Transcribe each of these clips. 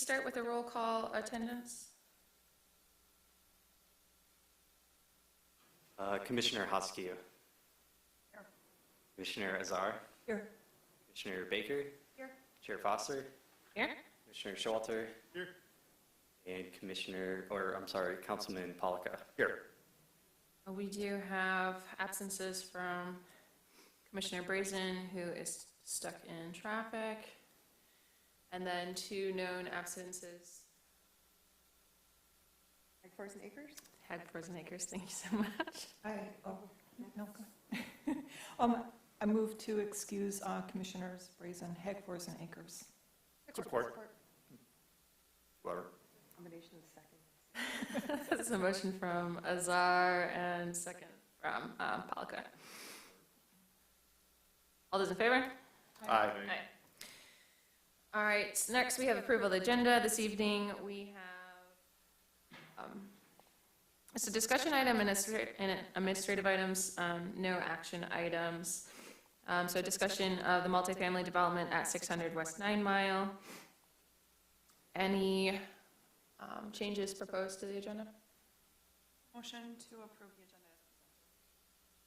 start with a roll call attendance? Commissioner Hoskie. Here. Commissioner Azar. Here. Commissioner Baker. Here. Chair Foster. Here. Commissioner Showalter. Here. And Councilman Polika. Here. We do have absences from Commissioner Brazen, who is stuck in traffic, and then 2 known absences. Hagfors and Acres? Hagfors and Acres, thank you so much. I move to excuse Commissioners Brazen, Hagfors, and Acres. Support. Whoever. Combination of seconds. This is a motion from Azar and second from Polika. All those in favor? Aye. All right, next we have approval of the agenda. This evening we have, it's a discussion item and administrative items, no action items. So discussion of the multifamily development at 600 West 9 Mile. Any changes proposed to the agenda? Motion to approve the agenda.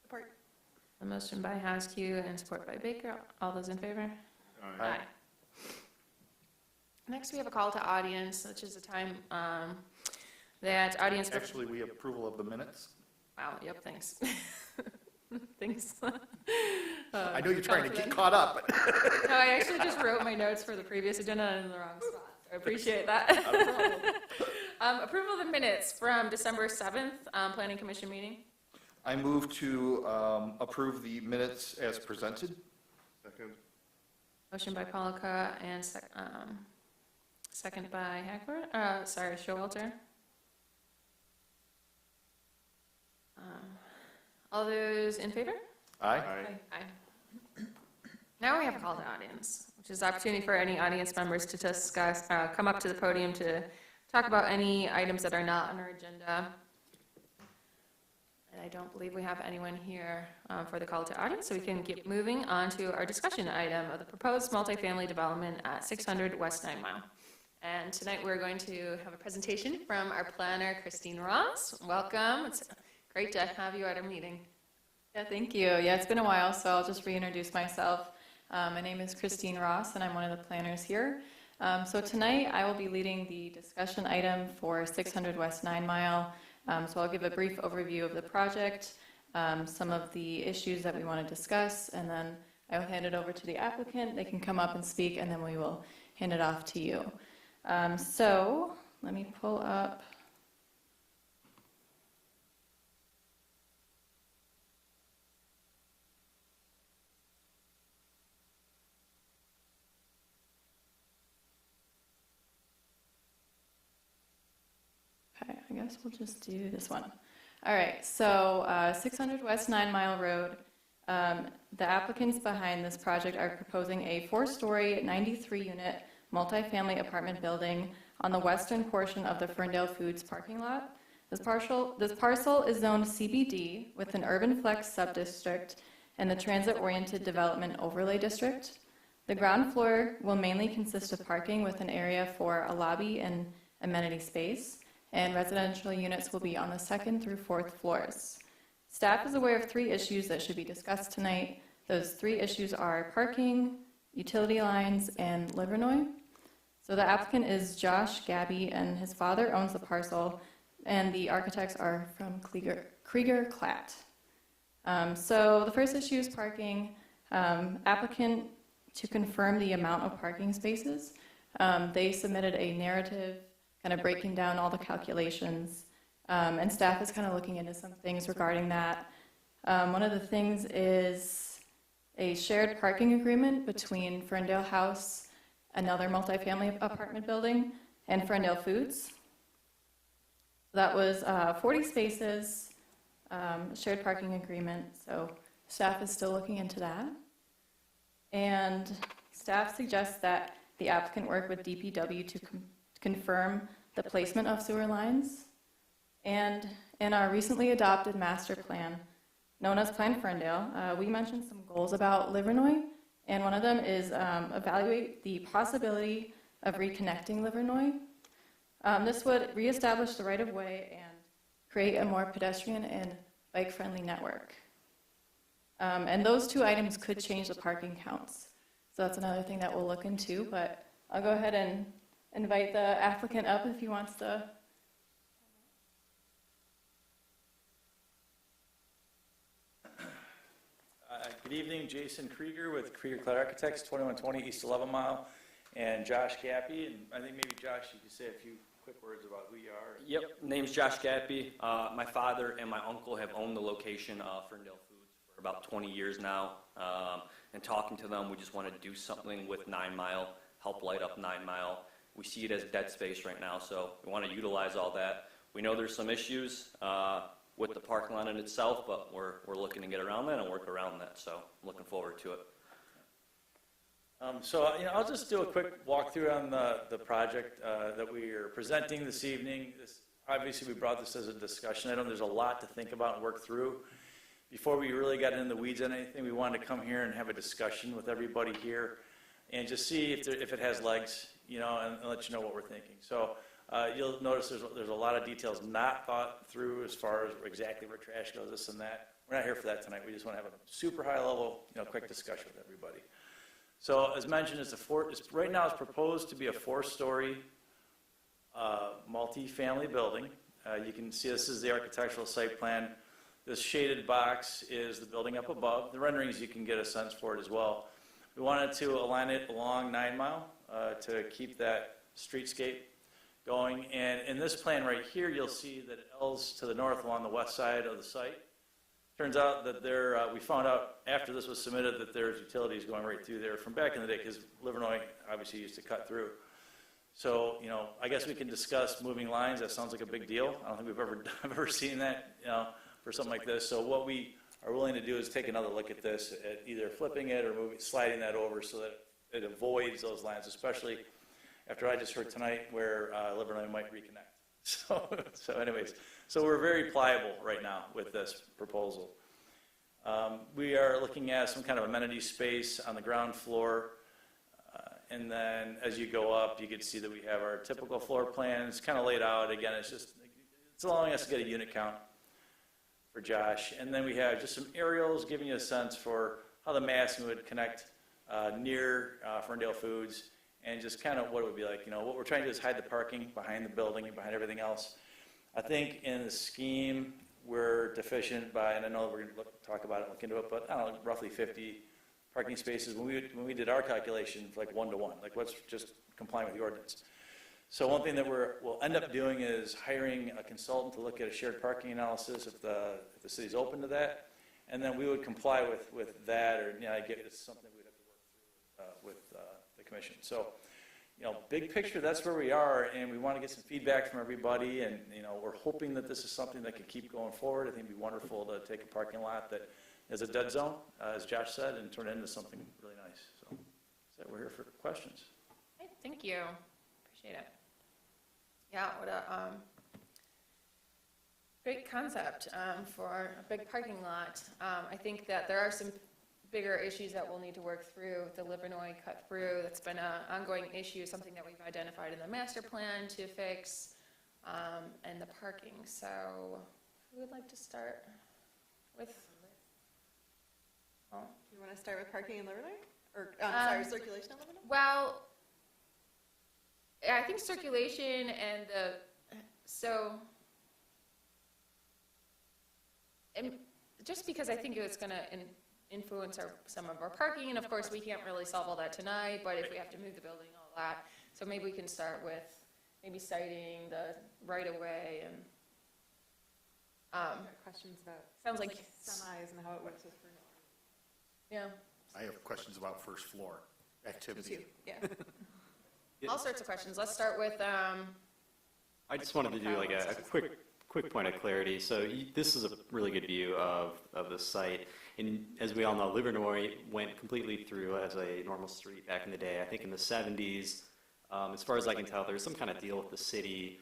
Support. A motion by Haskew and support by Baker. All those in favor? Aye. Next, we have a call to audience, which is a time that audience. Actually, we have approval of the minutes. Wow, yep, thanks. Thanks. I know you're trying to get caught up. But No, I actually just wrote my notes for the previous agenda in the wrong spot. I appreciate that. Not a problem. Approval of the minutes from December 7th, Planning Commission meeting. I move to approve the minutes as presented. Second. Motion by Polika and second by Showalter. All those in favor? Aye. Aye. Now we have a call to audience, which is opportunity for any audience members to discuss, come up to the podium to talk about any items that are not on our agenda. And I don't believe we have anyone here for the call to audience, so we can get moving on to our discussion item of the proposed multifamily development at 600 West 9 Mile. And tonight we're going to have a presentation from our planner, Christine Ross. Welcome. It's great to have you at our meeting. Yeah, thank you. Yeah, it's been a while, so I'll just reintroduce myself. My name is Christine Ross, and I'm one of the planners here. So tonight, I will be leading the discussion item for 600 West 9 Mile. So I'll give a brief overview of the project, some of the issues that we want to discuss, and then I will hand it over to the applicant. They can come up and speak, and then we will hand it off to you. So let me pull up. Okay, I guess we'll just do this one. All right, so 600 West 9 Mile Road. The applicants behind this project are proposing a 4-story, 93-unit multifamily apartment building on the western portion of the Ferndale Foods parking lot. This parcel is zoned CBD with an urban flex subdistrict and the transit-oriented development overlay district. The ground floor will mainly consist of parking with an area for a lobby and amenity space, and residential units will be on the 2nd through 4th floors. Staff is aware of 3 issues that should be discussed tonight. Those 3 issues are parking, utility lines, and Livernois. So the applicant is Josh Gabby, and his father owns the parcel, and the architects are from Krieger Klatt. So the first issue is parking. Applicant, to confirm the amount of parking spaces, they submitted a narrative kind of breaking down all the calculations, and staff is kind of looking into some things regarding that. One of the things is a shared parking agreement between Ferndale House, another multifamily apartment building, and Ferndale Foods. That was 40 spaces, shared parking agreement, so staff is still looking into that. And staff suggests that the applicant work with DPW to confirm the placement of sewer lines. And in our recently adopted master plan, known as Plan Ferndale, we mentioned some goals about Livernois, and one of them is evaluate the possibility of reconnecting Livernois. This would reestablish the right-of-way and create a more pedestrian and bike-friendly network. And those two items could change the parking counts. So that's another thing that we'll look into, but I'll go ahead and invite the applicant up if he wants to. Good evening, Jason Krieger with Krieger Cloud Architects, 2120 East 11 Mile, and Josh Gappy. And I think maybe Josh, you could say a few quick words about who you are. Yep, name's Josh Gappy. My father and my uncle have owned the location, Ferndale Foods, for about 20 years now. And talking to them, we just want to do something with 9 Mile, help light up 9 Mile. We see it as dead space right now, so we want to utilize all that. We know there's some issues with the parking lot in itself, but we're looking to get around that and work around that, so I'm looking forward to it. I'll just do a quick walkthrough on the project that we are presenting this evening. Obviously, we brought this as a discussion item. There's a lot to think about and work through. Before we really got into the weeds on anything, we wanted to come here and have a discussion with everybody here and just see if it has legs, and let you know what we're thinking. So you'll notice there's a lot of details not thought through as far as exactly where trash goes, this and that. We're not here for that tonight. We just want to have a super high level, quick discussion with everybody. So as mentioned, right now it's proposed to be a 4-story multi-family building. You can see this is the architectural site plan. This shaded box is the building up above. The renderings, you can get a sense for it as well. We wanted to align it along 9 Mile to keep that streetscape going. And in this plan right here, you'll see that it L's to the north along the west side of the site. Turns out that we found out after this was submitted that there's utilities going right through there from back in the day, because Livernois obviously used to cut through. So, I guess we can discuss moving lines. That sounds like a big deal. I don't think I've ever seen that, for something like this. So what we are willing to do is take another look at this, at either flipping it or sliding that over so that it avoids those lines, especially after I just heard tonight where Livernois might reconnect. So anyways, so we're very pliable right now with this proposal. We are looking at some kind of amenity space on the ground floor. And then as you go up, you can see that we have our typical floor plans kind of laid out. Again, it's allowing us to get a unit count for Josh. And then we have just some aerials giving you a sense for how the massing would connect near Ferndale Foods, and just kind of what it would be like. What we're trying to do is hide the parking behind the building and behind everything else. I think in the scheme, we're deficient by, and I know we're going to talk about it and look into it, but I don't know, roughly 50 parking spaces when we did our calculation, like 1-to-1, like what's just complying with the ordinance. So one thing that we'll end up doing is hiring a consultant to look at a shared parking analysis if the city's open to that, and then we would comply with that, or I get it's something we'd have to work through with the commission. So, big picture, that's where we are, and we want to get some feedback from everybody, and we're hoping that this is something that can keep going forward. I think it'd be wonderful to take a parking lot that is a dead zone, as Josh said, and turn it into something really nice. So we're here for questions. Okay, thank you. Appreciate it. Yeah, what a great concept for a big parking lot. I think that there are some bigger issues that we'll need to work through. The Livernois cut through, that's been an ongoing issue, something that we've identified in the master plan to fix, and the parking. So who would like to start with? Do you want to start with parking in Livernois? Or, circulation in Livernois? Well, I think circulation and just because I think it's going to influence some of our parking, and of course we can't really solve all that tonight, but if we have to move the building, all that, so maybe we can start with maybe citing the right-of-way and Questions about sounds like semis and how it works with Ferndale. yeah, I have questions about first floor activity. Yeah. all sorts of questions. Let's start with I just wanted to do like a quick point of clarity. So this is a really good view of the site. And as we all know, Livernois went completely through as a normal street back in the day. I think in the 70s, as far as I can tell, there was some kind of deal with the city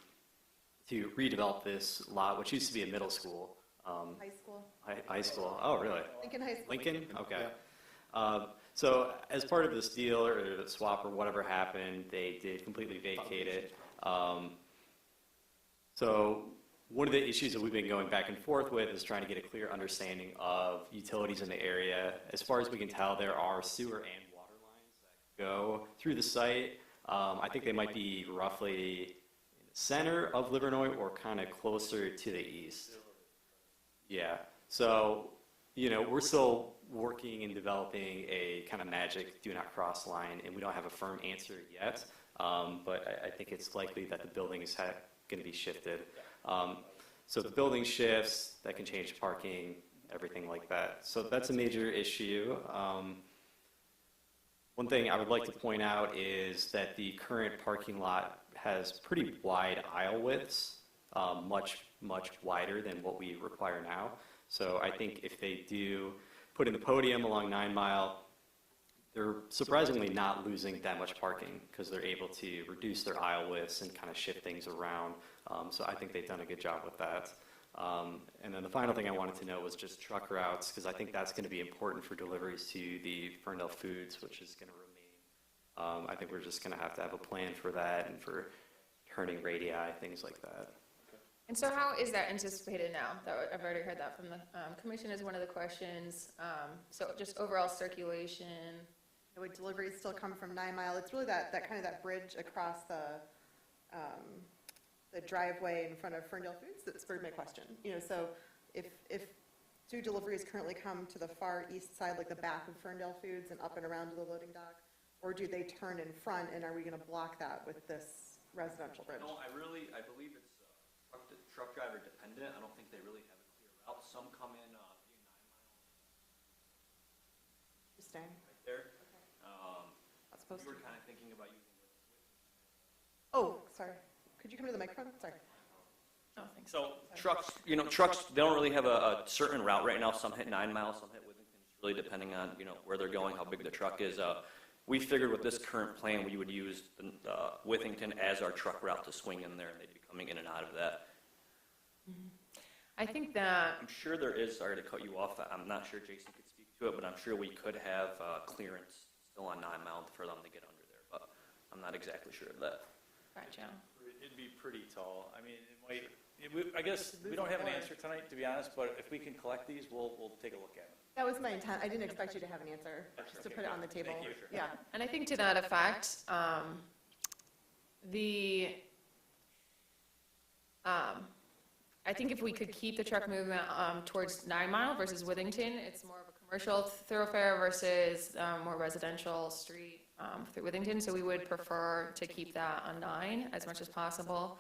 to redevelop this lot, which used to be a middle school. High school. High school. Oh, really? Lincoln High School. Lincoln? Okay. So as part of this deal or the swap or whatever happened, they did completely vacate it. So one of the issues that we've been going back and forth with is trying to get a clear understanding of utilities in the area. As far as we can tell, there are sewer and water lines that go through the site. I think they might be roughly in the center of Livernois or kind of closer to the east. Yeah. So, we're still working and developing a kind of magic do not cross line, and we don't have a firm answer yet. But I think it's likely that the building is going to be shifted. So if the building shifts, that can change parking, everything like that. So that's a major issue. One thing I would like to point out is that the current parking lot has pretty wide aisle widths, much wider than what we require now. So I think if they do put in the podium along 9 Mile, they're surprisingly not losing that much parking because they're able to reduce their aisle widths and kind of shift things around. So I think they've done a good job with that. And then the final thing I wanted to know was just truck routes, because I think that's going to be important for deliveries to the Ferndale Foods, which is going to remain. I think we're just going to have a plan for that and for turning radii, things like that. And so how is that anticipated now? I've already heard that from the commission as one of the questions. So just overall circulation. Would deliveries still come from 9 Mile? It's really that kind of that bridge across the driveway in front of Ferndale Foods that spurred my question. So if do deliveries currently come to the far east side, like the back of Ferndale Foods and up and around to the loading dock, or do they turn in front, and are we going to block that with this residential bridge? No, I believe it's truck driver dependent. I don't think they really have a clear route. Some come in being 9 Mile Interesting. right there. Not supposed We were to. kind of thinking about using it. Oh, sorry. Could you come to the microphone? Sorry. Oh, thanks. So trucks, they don't really have a certain route right now. Some hit 9 Mile, some hit Withington. It's really depending on, where they're going, how big the truck is. We figured with this current plan, we would use Withington as our truck route to swing in there, and they'd be coming in and out of that. I think that, I'm sure there is, sorry to cut you off, I'm not sure Jason could speak to it, but I'm sure we could have clearance still on 9 Mile for them to get under there, but I'm not exactly sure of that. gotcha. It'd be pretty tall. I mean, I guess we don't have an answer tonight, to be honest, but if we can collect these, we'll take a look at them. That was my intent. I didn't expect you to have an answer, just to put it on the table. Thank you. Yeah. And I think to that effect, I think if we could keep the truck movement towards 9 Mile versus Withington, it's more of a commercial thoroughfare versus more residential street through Withington. So we would prefer to keep that on 9 as much as possible.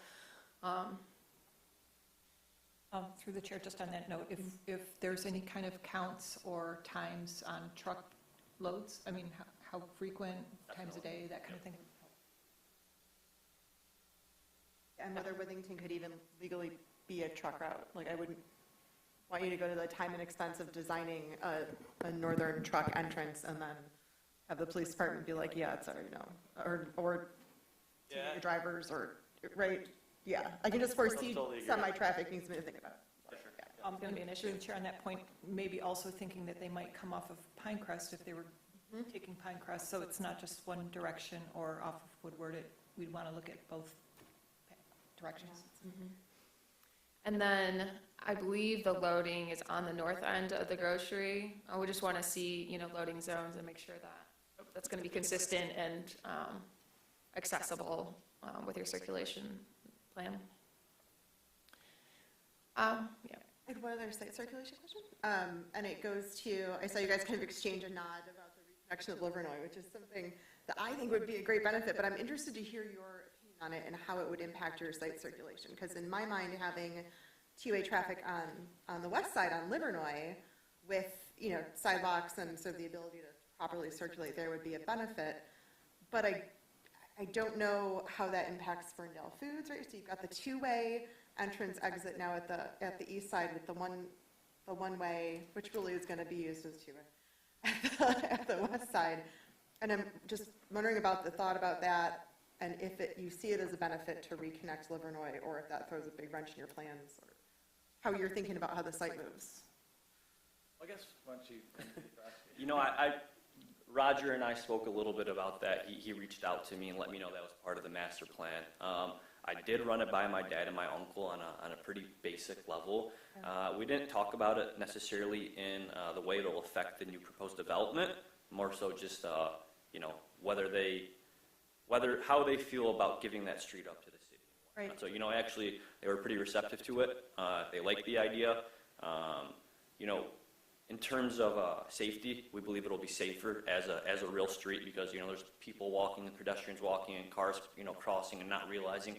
Through the chair, just on that note, if there's any kind of counts or times on truck loads, I mean, how frequent, times a day, that kind of thing? And whether Withington could even legally be a truck route. Like, I wouldn't want you to go to the time and expense of designing a northern truck entrance and then have the police department be like, yeah, it's our, or Yeah. the drivers, or, right? Yeah, I can just foresee Totally agree. semi-traffic needs me to think about. It's gonna be an issue. Through the chair, on that point, maybe also thinking that they might come off of Pinecrest if they were taking Pinecrest, so it's not just one direction or off of Woodward. We'd want to look at both directions. And then I believe the loading is on the north end of the grocery. We just want to see, loading zones and make sure that that's going to be consistent and accessible with your circulation plan. Yeah. I had one other site circulation question, and it goes to, I saw you guys kind of exchange a nod about the reconnection of Livernois, which is something that I think would be a great benefit, but I'm interested to hear your opinion on it and how it would impact your site circulation, because in my mind, having two-way traffic on the west side on Livernois with, sidewalks and sort of the ability to properly circulate there would be a benefit, but I don't know how that impacts Ferndale Foods, right? So you've got the two-way entrance exit now at the east side with the one-way, which really is going to be used as two-way at the west side. And I'm just wondering about the thought about that, and if you see it as a benefit to reconnect Livernois, or if that throws a big wrench in your plans, or how you're thinking about how the site moves. I guess, why don't you? Roger and I spoke a little bit about that. He reached out to me and let me know that was part of the master plan. I did run it by my dad and my uncle on a pretty basic level. We didn't talk about it necessarily in the way it'll affect the new proposed development, more so just, you know, how they feel about giving that street up to the city. Right. So, you know, actually, they were pretty receptive to it. They liked the idea. You know, in terms of safety, we believe it'll be safer as a real street because, you know, there's people walking and pedestrians walking and cars, you know, crossing and not realizing,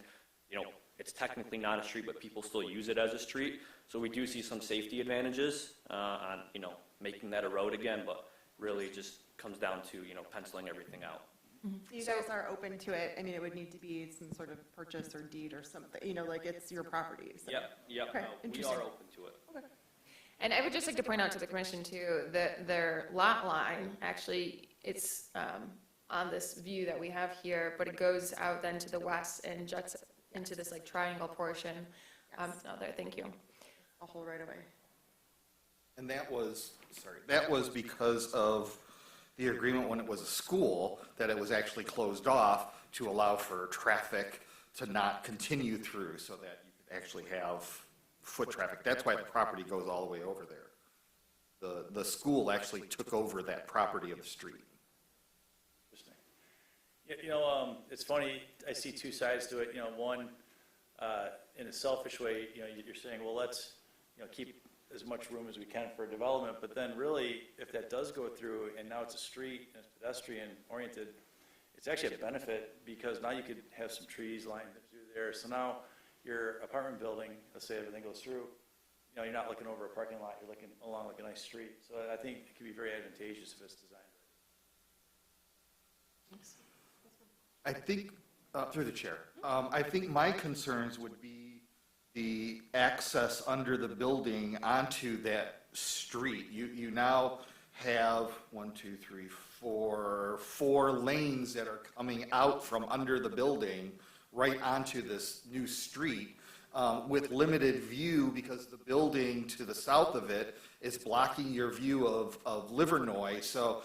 you know, it's technically not a street, but people still use it as a street. So we do see some safety advantages on, you know, making that a road again, but really it just comes down to, you know, penciling everything out. So you guys are open to it, I mean, it would need to be some sort of purchase or deed or something, you know, like it's your property, so. Yep, Okay, no, we interesting. are open to it. And I would just like to point out to the commission too, that their lot line, actually, it's on this view that we have here, but it goes out then to the west and juts into this like triangle portion. It's not there, thank you. A whole right away. And that was because of the agreement when it was a school, that it was actually closed off to allow for traffic to not continue through so that you could actually have foot traffic. That's why the property goes all the way over there. The school actually took over that property of the street. Interesting. You know, it's funny, I see two sides to it. You know, one, in a selfish way, you know, you're saying, well, let's, you know, keep as much room as we can for development, but then really, if that does go through and now it's a street and it's pedestrian oriented, it's actually a benefit because now you could have some trees lined through there. So now your apartment building, let's say everything goes through, you know, you're not looking over a parking lot, you're looking along like a nice street. So I think it could be very advantageous if it's designed right. I think, through the chair, I think my concerns would be the access under the building onto that street. You now have 4 lanes that are coming out from under the building right onto this new street with limited view because the building to the south of it is blocking your view of Livernois. So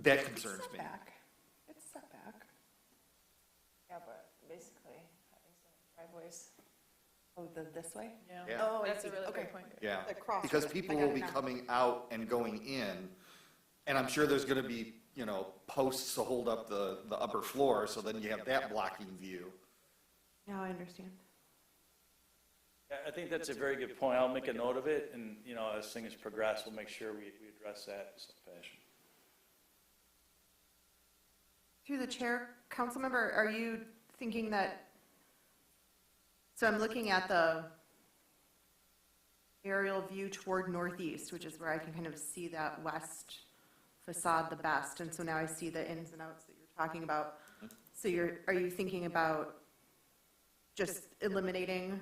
that concerns me. It's set back. Yeah, but basically, having some driveways. Oh, this way? Yeah. Oh, I That's see. a really Okay. good point. Yeah, The crossroad. because people I got will it be now. coming out and going in, and I'm sure there's gonna be, you know, posts to hold up the upper floor, so then you have that blocking view. Now I understand. Yeah, I think that's a very good point. I'll make a note of it, and, you know, as things progress, we'll make sure we address that in some fashion. Through the chair, council member, are you thinking that, so I'm looking at the aerial view toward northeast, which is where I can kind of see that west facade the best, and so now I see the ins and outs that you're talking about. So are you thinking about just eliminating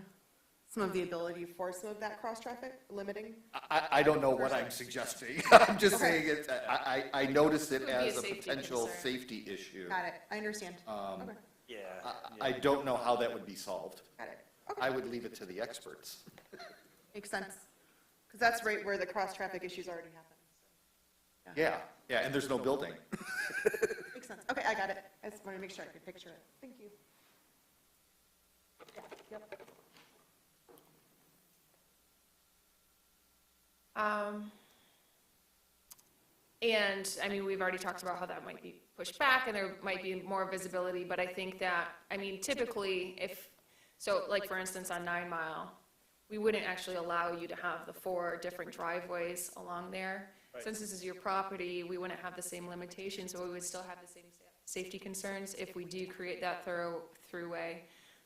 some of the ability for some of that cross-traffic, limiting? I don't know what I'm suggesting. I'm just Okay. saying I notice it It would be as a a safety potential concern. safety issue. Got it, I understand. Okay, Yeah. I don't know how that would be solved. got it. Okay, I would leave it to the experts. makes sense. Because that's right where the cross-traffic issues already happen. Yeah, and there's no building. Makes sense. Okay, I got it. I just wanted to make sure I could picture it. Thank you. Yeah, yep. And, I mean, we've already talked about how that might be pushed back and there might be more visibility, but I think that, I mean, typically so like for instance on 9 Mile, we wouldn't actually allow you to have the 4 different driveways along there. Right. Since this is your property, we wouldn't have the same limitations, but we would still have the same safety concerns if we do create that throughway,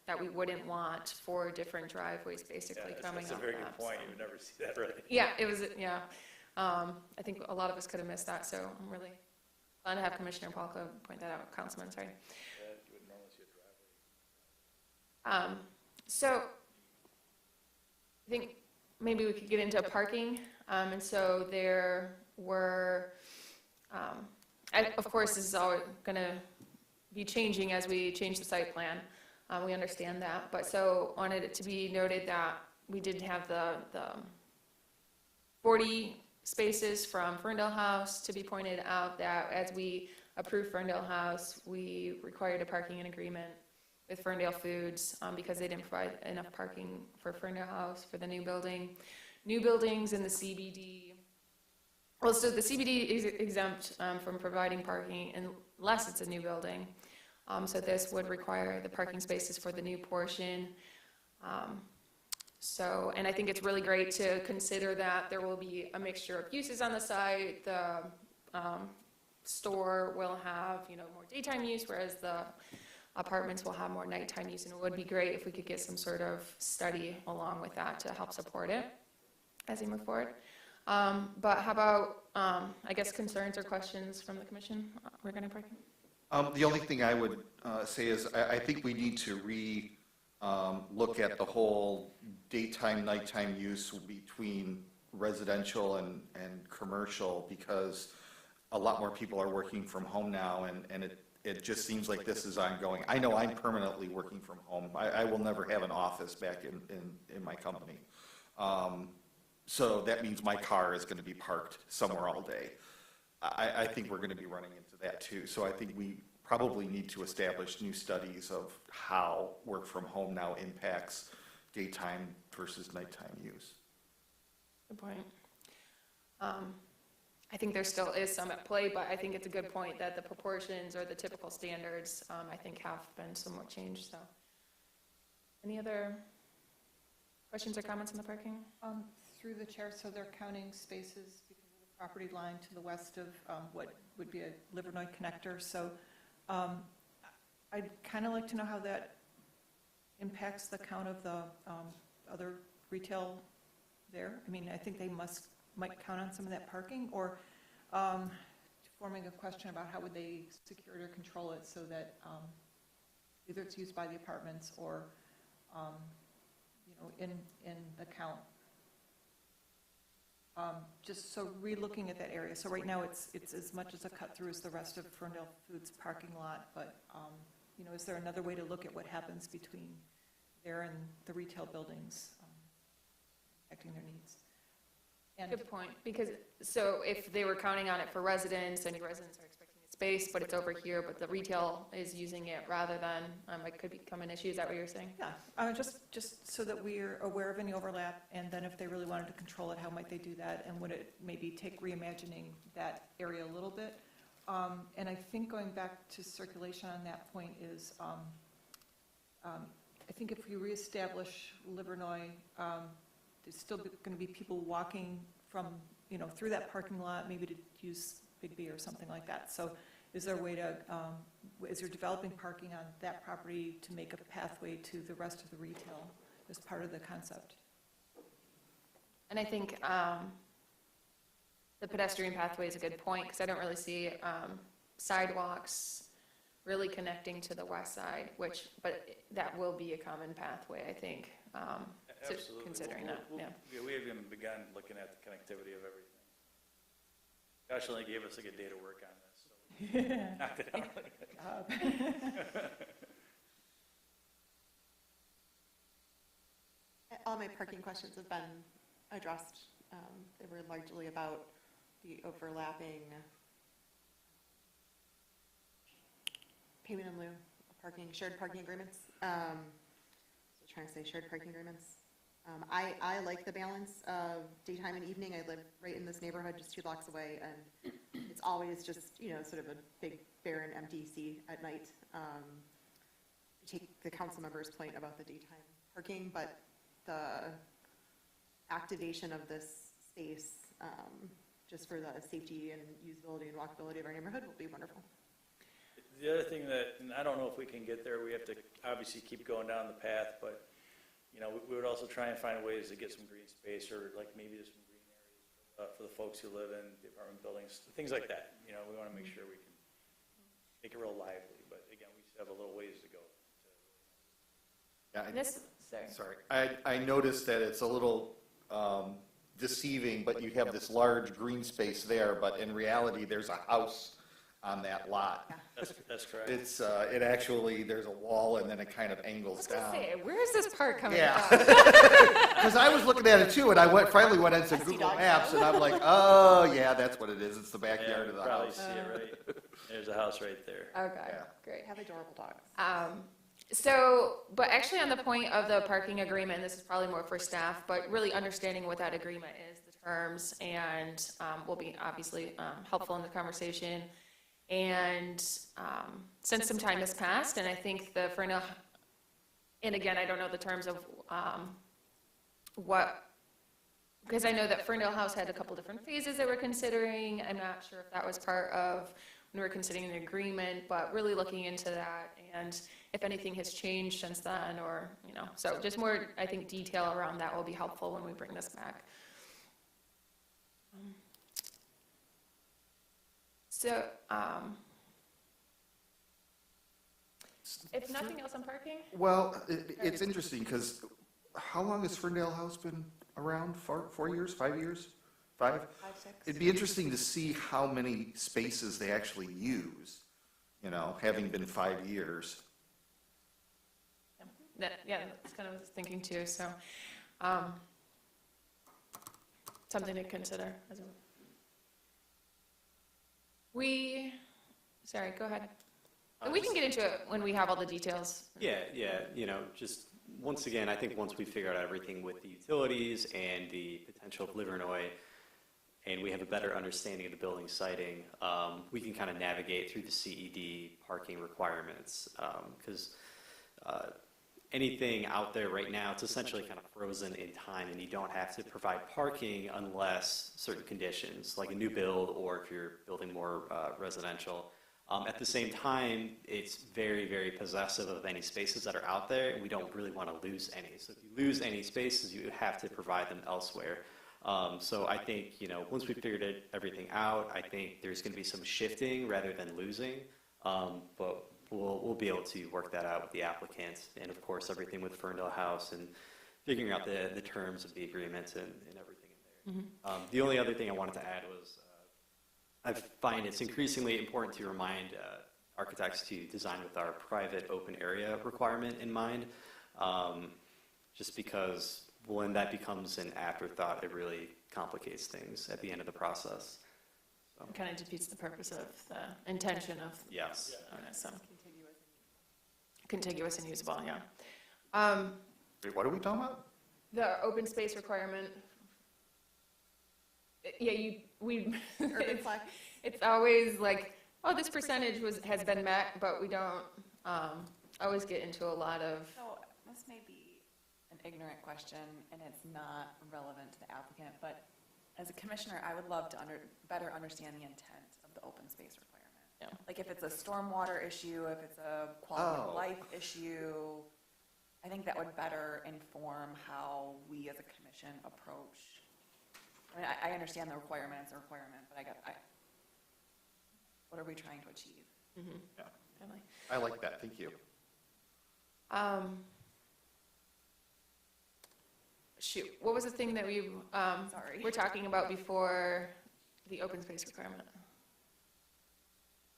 that we wouldn't want 4 different driveways basically Yeah, coming that's up. a very good point. You would never see that, really. Yeah, it was, yeah. I think a lot of us could have missed that, so I'm really glad to have Commissioner Palka point that out, Councilman, sorry. Yeah, you would normally see a driveway. So I think maybe we could get into parking. And so there were, of course, this is all going to be changing as we change the site plan. We understand that. But so wanted it to be noted that we did have the 40 spaces from Ferndale House to be pointed out that as we approved Ferndale House, we required a parking agreement with Ferndale Foods because they didn't provide enough parking for Ferndale House for the new building. New buildings in the CBD, well, so the CBD is exempt from providing parking unless it's a new building. So this would require the parking spaces for the new portion. And I think it's really great to consider that there will be a mixture of uses on the site. The store will have, more daytime use, whereas the apartments will have more nighttime use. And it would be great if we could get some sort of study along with that to help support it as we move forward. But how about, I guess, concerns or questions from the commission regarding parking? The only thing I would say is I think we need to look at the whole daytime, nighttime use between residential and commercial, because a lot more people are working from home now, and it just seems like this is ongoing. I know I'm permanently working from home. I will never have an office back in my company. So that means my car is going to be parked somewhere all day. I think we're going to be running into that too. So I think we probably need to establish new studies of how work from home now impacts daytime versus nighttime use. Good point. I think there still is some at play, but I think it's a good point that the proportions or the typical standards, I think, have been somewhat changed. So, any other questions or comments on the parking? Through the chair, so they're counting spaces because of the property line to the west of what would be a Livernois connector. So I'd kind of like to know how that impacts the count of the other retail there. I mean, I think they might count on some of that parking, or forming a question about how would they secure it or control it so that either it's used by the apartments or in the count. Just so re-looking at that area. So right now it's as much as a cut through as the rest of Ferndale Foods parking lot, but is there another way to look at what happens between there and the retail buildings, affecting their needs? And Good point, because, so if they were counting on it for residents, and residents are expecting a space, but it's over here, but the retail is using it rather than, it could become an issue, is that what you're saying? Yeah, just so that we're aware of any overlap, and then if they really wanted to control it, how might they do that, and would it maybe take reimagining that area a little bit? And I think going back to circulation on that point is, I think if we reestablish Livernois, there's still going to be people walking from, through that parking lot, maybe to use Big B or something like that. So is there a way to, is there developing parking on that property to make a pathway to the rest of the retail as part of the concept? And I think the pedestrian pathway is a good point, because I don't really see sidewalks really connecting to the west side, but that will be a common pathway, I think. So Absolutely. considering that, yeah. We have even begun looking at the connectivity of everything. Josh only gave us a good day to work on this, so knocked it out. All my parking questions have been addressed. They were largely about the overlapping payment in lieu of parking, shared parking agreements. So trying to say shared parking agreements. I like the balance of daytime and evening. I live right in this neighborhood, just 2 blocks away, and it's always just, sort of a big barren empty sea at night. I take the council member's point about the daytime parking, but the activation of this space, just for the safety and usability and walkability of our neighborhood will be wonderful. The other thing that, and I don't know if we can get there, we have to obviously keep going down the path, but we would also try and find ways to get some green space, or like maybe just some green areas for the folks who live in the apartment buildings, things like that. We want to make sure we can make it real lively, but again, we still have a little ways to go. Yeah, sorry. I noticed that it's a little deceiving, but you have this large green space there, but in reality, there's a house on that lot. That's correct. It's, it actually, there's a wall and then it kind of I angles was gonna down. say, where is this part coming Yeah. from? Because I was looking at it too, and I finally went into Google Maps, and I'm like, oh, yeah, that's what it is. It's the Yeah, backyard you of the probably house. see it right. There's a house right there. Okay, Yeah. great. Have adorable dogs. So, but actually on the point of the parking agreement, this is probably more for staff, but really understanding what that agreement is, the terms, and will be obviously helpful in the conversation. And since some time has passed, and I think the Ferndale, and again, I don't know the terms of what, because I know that Ferndale House had a couple different phases they were considering. I'm not sure if that was part of when we were considering the agreement, but really looking into that and if anything has changed since then, or, you know, so just more, I think, detail around that will be helpful when we bring this back. So, if nothing else on parking? Well, it's interesting, because how long has Ferndale House been around? 4 years, 5 years? 5? 5, 6. It'd be interesting to see how many spaces they actually use, you know, having been 5 years. Yeah, that's kind of what I was thinking too, so, something to consider as well. Sorry, go ahead. And we can get into it when we have all the details. Yeah, you know, just, once again, I think once we figure out everything with the utilities and the potential of Livernois, and we have a better understanding of the building siting, we can kind of navigate through the CED parking requirements, because anything out there right now, it's essentially kind of frozen in time, and you don't have to provide parking unless certain conditions, like a new build or if you're building more residential. At the same time, it's very, very possessive of any spaces that are out there, and we don't really want to lose any. So if you lose any spaces, you have to provide them elsewhere. So I think, you know, once we figured everything out, I think there's going to be some shifting rather than losing, but we'll be able to work that out with the applicant, and of course everything with Ferndale House and figuring out the terms of the agreement and everything in there. The only other thing I wanted to add was I find it's increasingly important to remind architects to design with our private open area requirement in mind, just because when that becomes an afterthought, it really complicates things at the end of the process. So, Kind of defeats the purpose of the intention of. yes. So. Contiguous and usable, yeah. Wait, what are we talking about? The open space requirement. Yeah, Urban flex. it's always like, oh, this percentage has been met, but we don't always get into a lot of. So this may be an ignorant question, and it's not relevant to the applicant, but as a commissioner, I would love to better understand the intent of the open space requirement. Yeah. Like if it's a stormwater issue, if it's a quality of life issue, I think that would better inform how we as a commission approach. I mean, I understand the requirement is a requirement, but what are we trying to achieve? Mm-hmm. Yeah. Definitely. I like that, thank you. Shoot, what was the thing that we Sorry. were talking about before the open space requirement?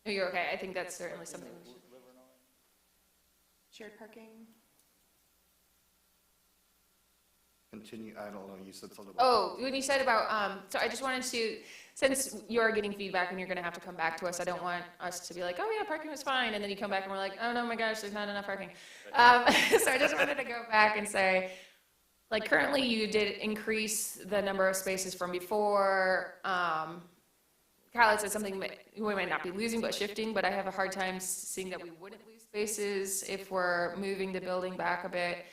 No, you're okay. I think that's certainly something we should. Shared parking. Continue, I don't know, you said something about. Oh, when you said about, so I just wanted to, since you're getting feedback and you're gonna have to come back to us, I don't want us to be like, oh yeah, parking was fine, and then you come back and we're like, oh no, my gosh, there's not enough parking. So I just wanted to go back and say, like currently you did increase the number of spaces from before. Kyle said something we might not be losing but shifting, but I have a hard time seeing that we wouldn't lose spaces if we're moving the building back a bit.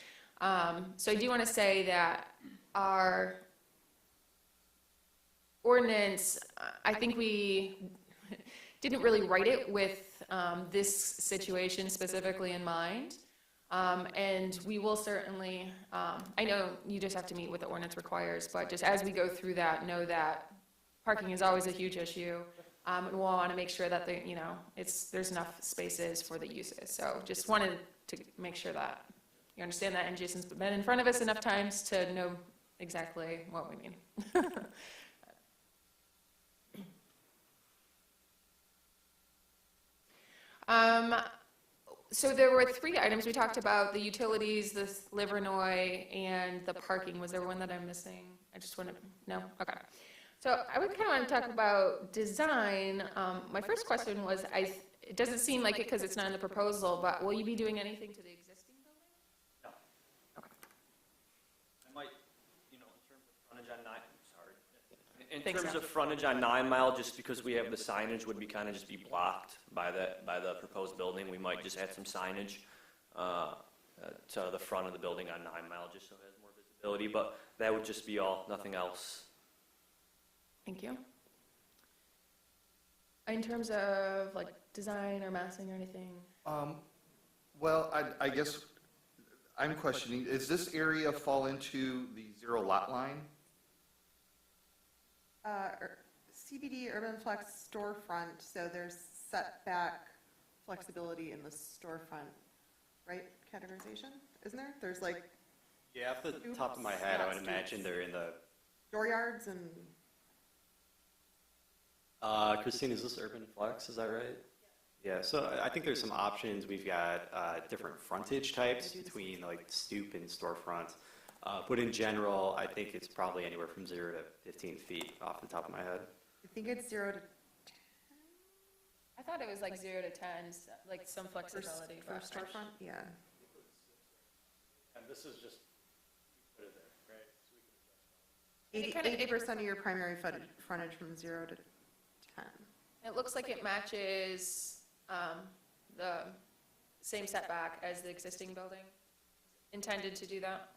So I do want to say that our ordinance, I think we didn't really write it with this situation specifically in mind. And we will certainly, I know you just have to meet what the ordinance requires, but just as we go through that, know that parking is always a huge issue. And we'll want to make sure that there's enough spaces for the uses. So just wanted to make sure that you understand that, and Jason's been in front of us enough times to know exactly what we mean. So there were 3 items we talked about: the utilities, the Livernois, and the parking. Was there one that I'm missing? I just want to, no? Okay. So I would kind of want to talk about design. My first question was, it doesn't seem like it because it's not in the proposal, but will you be doing anything to the existing building? No. Okay. I might, in terms of frontage on 9, sorry. In Thanks, terms Al. of frontage on 9 Mile, just because we have the signage would be kind of just be blocked by the proposed building, we might just add some signage to the front of the building on 9 Mile, just so it has more visibility, but that would just be all, nothing else. Thank you. In terms of like design or massing or anything? Well, I guess I'm questioning, does this area fall into the 0 lot line? CBD Urban Flex storefront, so there's setback flexibility in the storefront, right, categorization, isn't there? There's like Yeah, off the top of my head, I would imagine they're in the, dooryards and, Christine, is this Urban Flex, is that right? Yeah, so I think there's some options. We've got different frontage types between like stoop and storefront. But in general, I think it's probably anywhere from 0 to 15 feet off the top of my head. I think it's 0 to I thought it was like 0 to 10, like some flexibility. for storefront, yeah. And this is just, put it there, right? It kinda- 80% of your primary frontage from 0 to 10. It looks like it matches the same setback as the existing building. Intended to do that,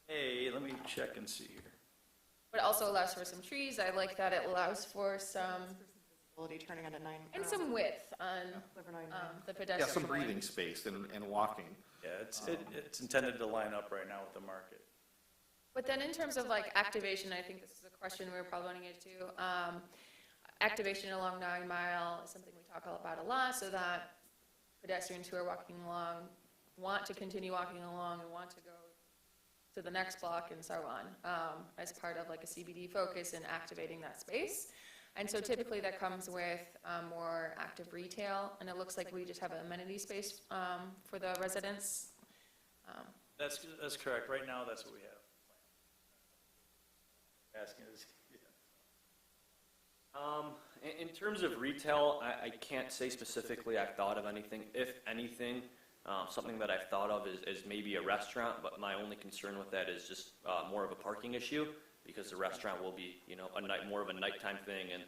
Hey, let me check and see here. but it also allows for some trees. I like that it allows for some, Visibility turning onto 9. and some width on Livernois 9. the Yeah, pedestrian some lane. breathing space and walking. Yeah, it's intended to line up right now with the market. But then in terms of like activation, I think this is a question we were probably wanting to get to. Activation along 9 Mile is something we talk about a lot, so that pedestrians who are walking along want to continue walking along and want to go to the next block and so on, as part of like a CBD focus and activating that space. And so typically that comes with more active retail, and it looks like we just have an amenity space for the residents. That's correct. Right now, that's what we have. Asking is, In terms of retail, I can't say specifically I've thought of anything. If anything, something that I've thought of is maybe a restaurant, but my only concern with that is just more of a parking issue, because the restaurant will be, more of a nighttime thing, and,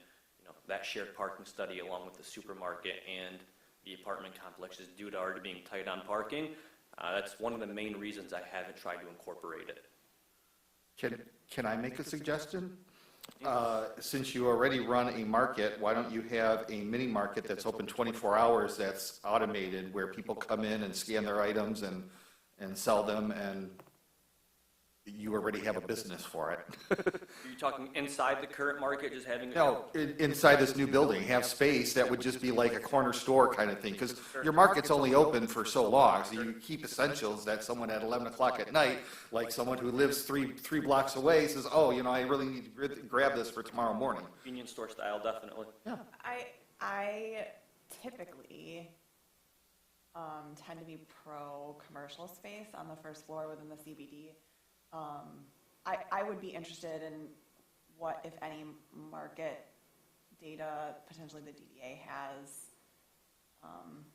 that shared parking study along with the supermarket and the apartment complex is due to already being tight on parking. That's one of the main reasons I haven't tried to incorporate it. Can I make a suggestion? Since you already run a market, why don't you have a mini market that's open 24 hours that's automated, where people come in and scan their items and sell them, and you already have a business for it? Are you talking inside the current market, just having? No, inside this new building, have space that would just be like a corner store kind of thing, because your market's only open for so long, so you keep essentials that someone at 11 o'clock at night, like someone who lives three blocks away, says, oh, I really need to grab this for tomorrow morning. Convenience store style, definitely. Yeah. I typically tend to be pro-commercial space on the first floor within the CBD. I would be interested in what, if any, market data potentially the DDA has,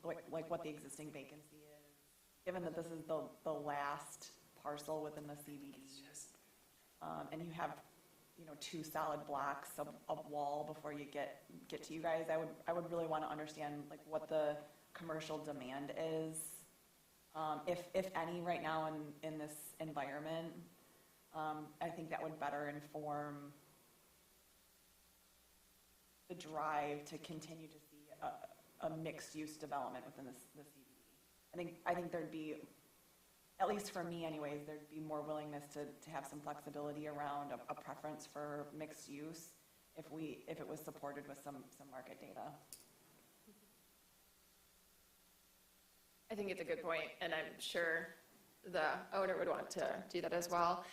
like what the existing vacancy is, given that this is the last parcel within the CBD. And you have, 2 solid blocks of wall before you get to you guys. I would really want to understand like what the commercial demand is, if any, right now in this environment. I think that would better inform the drive to continue to see a mixed-use development within the CBD. I think there'd be, at least for me anyways, there'd be more willingness to have some flexibility around a preference for mixed use if it was supported with some market data. I think it's a good point, and I'm sure the owner would want to do that as well.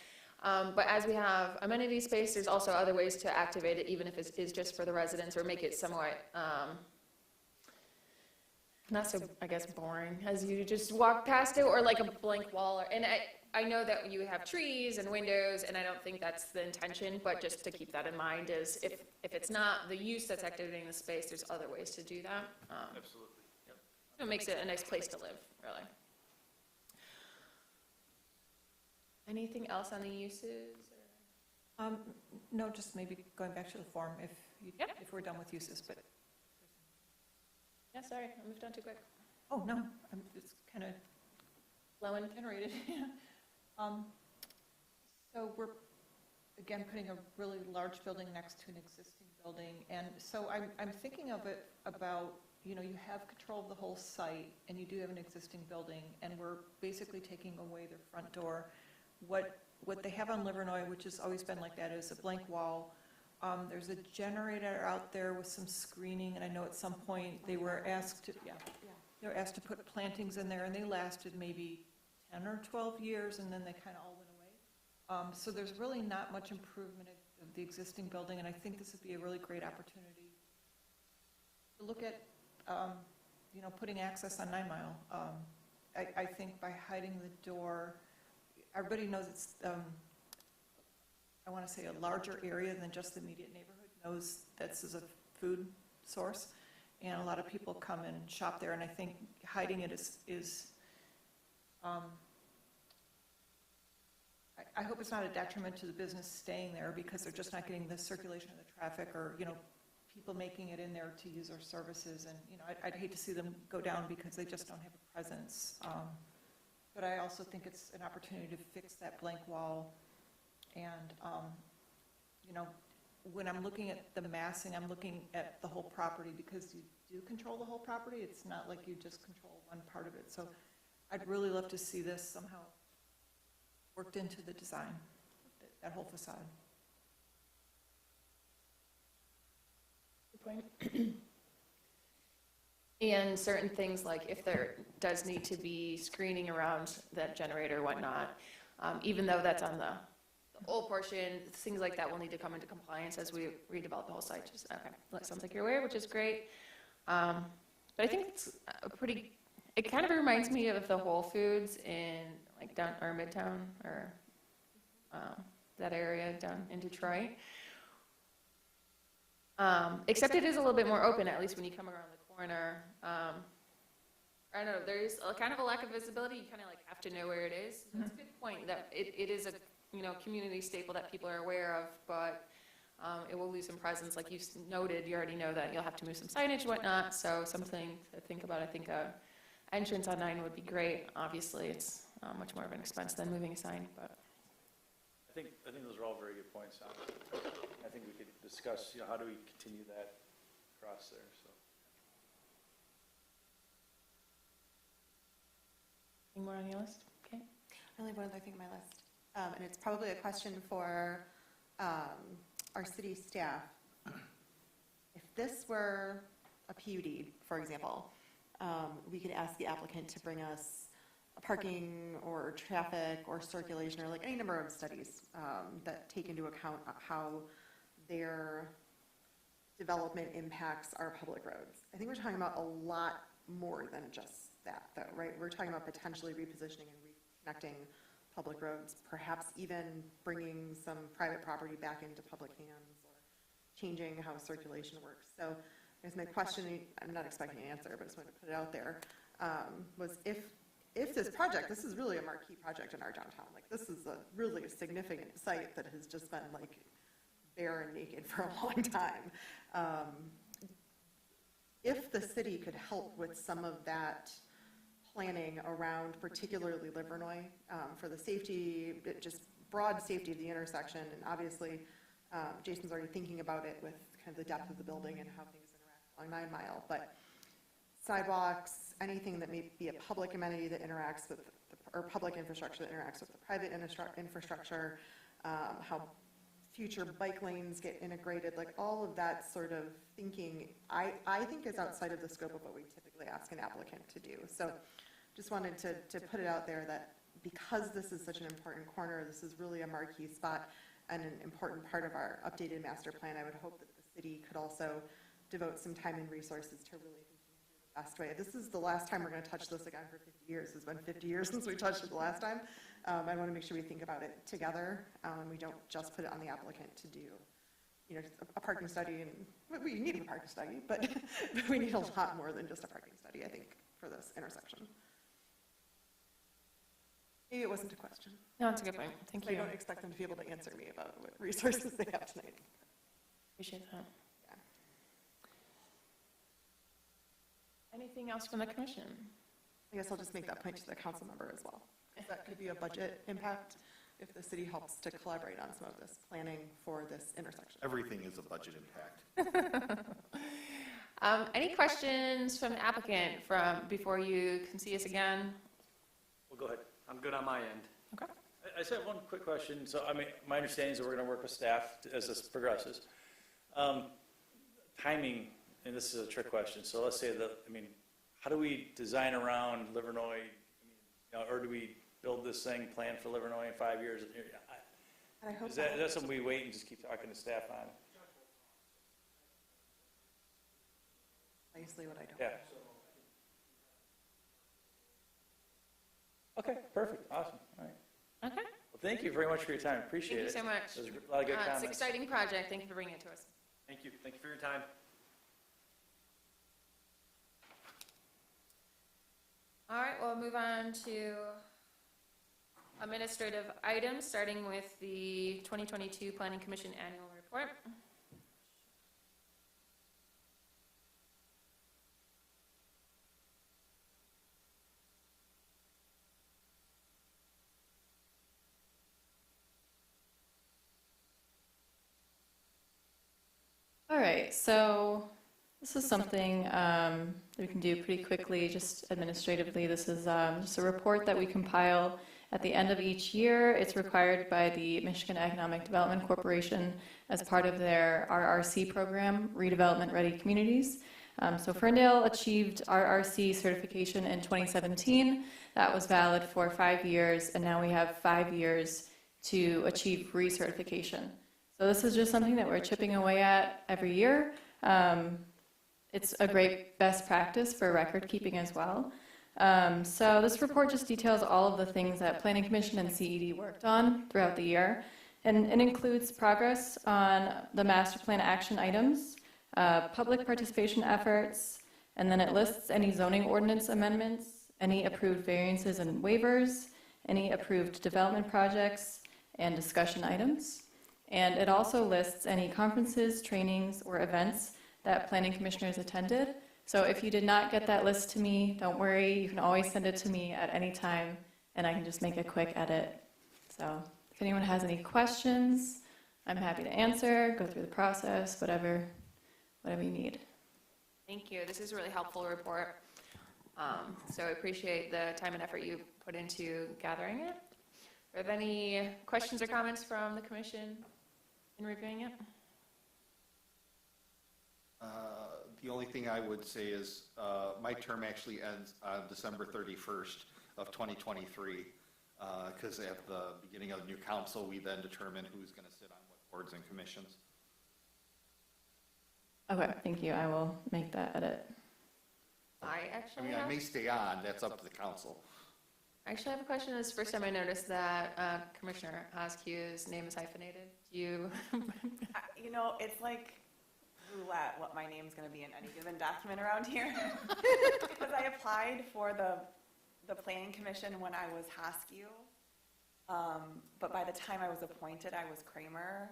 But as we have amenity space, there's also other ways to activate it, even if it is just for the residents, or make it somewhat not so, I guess, boring as you just walk past it, or like a blank wall. And I know that you have trees and windows, and I don't think that's the intention, but just to keep that in mind is if it's not the use that's activating the space, there's other ways to do that. Absolutely. Yep. So it makes it a nice place to live, really. Anything else on the uses? No, just maybe going back to the form if you, Yep. if we're done with uses, but, Yeah, sorry, I moved on too quick. oh, no, it's kind of Lowen? generated. So we're, again, putting a really large building next to an existing building. And so I'm thinking of it about, you know, you have control of the whole site and you do have an existing building and we're basically taking away their front door. What they have on Livernois, which has always been like that, is a blank wall. There's a generator out there with some screening, and I know at some point they were asked to, they were asked to put plantings in there, and they lasted maybe 10 or 12 years, and then they kind of all went away. So there's really not much improvement of the existing building, and I think this would be a really great opportunity to look at, you know, putting access on 9 Mile. I think by hiding the door, everybody knows it's, I want to say a larger area than just the immediate neighborhood knows this is a food source. And a lot of people come and shop there, and I think hiding it is I hope it's not a detriment to the business staying there because they're just not getting the circulation of the traffic or, you know, people making it in there to use our services. And, you know, I'd hate to see them go down because they just don't have a presence. But I also think it's an opportunity to fix that blank wall. And, you know, when I'm looking at the massing, I'm looking at the whole property because you do control the whole property. It's not like you just control one part of it. So I'd really love to see this somehow worked into the design, that whole facade. Good point. And certain things, like if there does need to be screening around that generator or whatnot, even though that's on the old portion, things like that will need to come into compliance as we redevelop the whole site. Just, okay, that sounds like you're aware, which is great. But I think it's a pretty, it kind of reminds me of the Whole Foods in like down, or Midtown, or that area down in Detroit. Except it is a little bit more open, at least when you come around the corner. I don't know, there's a kind of a lack of visibility. You kind of like have to know where it is. That's a good point, that it is a, you know, community staple that people are aware of, but it will lose some presence. Like you noted, you already know that you'll have to move some signage and whatnot, so something to think about. I think a entrance on 9 would be great. Obviously, it's much more of an expense than moving a sign, but. I think those are all very good points. I think we could discuss, you know, how do we continue that across there, so. Any more on your list? Okay. I only have one other thing on my list, and it's probably a question for our city staff. If this were a PUD, for example, we could ask the applicant to bring us a parking or traffic or circulation or like any number of studies that take into account how their development impacts our public roads. I think we're talking about a lot more than just that, though, right? We're talking about potentially repositioning and reconnecting public roads, perhaps even bringing some private property back into public hands or changing how circulation works. So I guess my question, I'm not expecting an answer, but I just wanted to put it out there, was if this project, this is really a marquee project in our downtown, like this is a really significant site that has just been like bare and naked for a long time. If the city could help with some of that planning around particularly Livernois for the safety, just broad safety of the intersection, and obviously Jason's already thinking about it with kind of the depth of the building and how things interact along 9 Mile, but sidewalks, anything that may be a public amenity that interacts with, or public infrastructure that interacts with the private infrastructure, how future bike lanes get integrated, like all of that sort of thinking, I think is outside of the scope of what we typically ask an applicant to do. So just wanted to put it out there that because this is such an important corner, this is really a marquee spot and an important part of our updated master plan, I would hope that the city could also devote some time and resources to really thinking through the passed away. This is the last time we're going to touch this again for 50 years. It's been 50 years since we touched it the last time. I want to make sure we think about it together, and we don't just put it on the applicant to do, a parking study, and we need a parking study, but we need a lot more than just a parking study, I think, for this intersection. Maybe it wasn't a question. No, it's a good point. Thank I you. don't expect them to be able to answer me about what resources they have tonight. Appreciate that. Yeah. Anything else from the commission? I guess I'll just make that point to the council member as well. Because that could be a budget impact if the city helps to collaborate on some of this planning for this intersection. Everything is a budget impact. Any questions from the applicant before you can see us again? Well, go ahead. I'm good on my end. Okay. I just have one quick question. So, I mean, my understanding is that we're going to work with staff as this progresses. Timing, and this is a trick question. So let's say that, how do we design around Livernois, or do we build this thing, plan for Livernois in 5 years? And I hope Is that something we wait and just keep talking to staff on? Precisely what I don't. Yeah. Okay, perfect, awesome, all right. Okay. Well, thank you very much for your time, appreciate it. Thank you so much. It was a lot of good It's comments. an exciting project. Thank you for bringing it to us. Thank you. Thank you for your time. All right, we'll move on to administrative items, starting with the 2022 Planning Commission Annual Report. All right, so this is something that we can do pretty quickly, just administratively. This is just a report that we compile at the end of each year. It's required by the Michigan Economic Development Corporation as part of their RRC program, Redevelopment Ready Communities. So Ferndale achieved RRC certification in 2017. That was valid for 5 years, and now we have 5 years to achieve recertification. So this is just something that we're chipping away at every year. It's a great best practice for record keeping as well. So this report just details all of the things that Planning Commission and CED worked on throughout the year. And it includes progress on the master plan action items, public participation efforts, and then it lists any zoning ordinance amendments, any approved variances and waivers, any approved development projects, and discussion items. And it also lists any conferences, trainings, or events that planning commissioners attended. So if you did not get that list to me, don't worry, you can always send it to me at any time, and I can just make a quick edit. So if anyone has any questions, I'm happy to answer, go through the process, whatever you need. Thank you. This is a really helpful report. So I appreciate the time and effort you put into gathering it. Are there any questions or comments from the commission in reviewing it? The only thing I would say is my term actually ends on December 31st of 2023, because at the beginning of the new council, we then determine who's going to sit on what boards and commissions. Okay, thank you. I will make that edit. I I may stay on, that's up to the council. actually have a question. This is the first time I noticed that Commissioner Askew's name is hyphenated. Do you? It's like roulette what my name's going to be in any given document around here. Because I applied for the Planning Commission when I was Haskew, but by the time I was appointed, I was Kramer.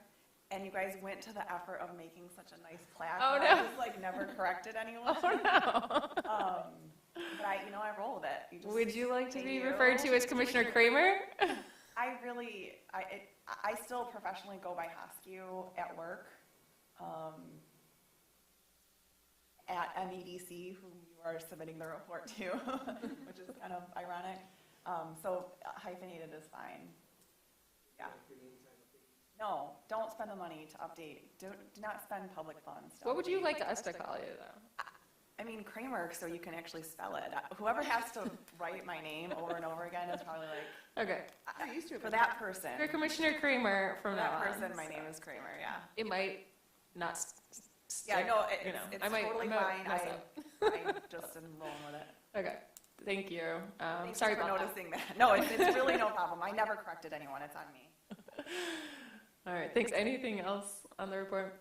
And you guys went to the effort of making such a nice plaque. Oh, that no. I just never corrected anyone. Oh, no. But I roll with it. You just Would you like to say be you. referred to as Commissioner Kramer? I still professionally go by Haskew at work. At MEDC, whom you are submitting the report to, which is kind of ironic. So hyphenated is fine. Yeah. No, don't spend the money to update. Do not spend public funds. to What would you update. like us to call you, though? I mean, Kramer, so you can actually spell it. Whoever has to write my name over and over again is probably like, Okay. I used to. for that person. You're Commissioner Kramer from For now that on. person, my name is Kramer, yeah. It might not Yeah, no, you know, it's I might totally I might fine. mess up. I just am rolling with it. Okay, thank you. Thanks Sorry for about that. noticing that. No, it's really no problem. I never corrected anyone. It's on me. All right, thanks. Anything else on the report?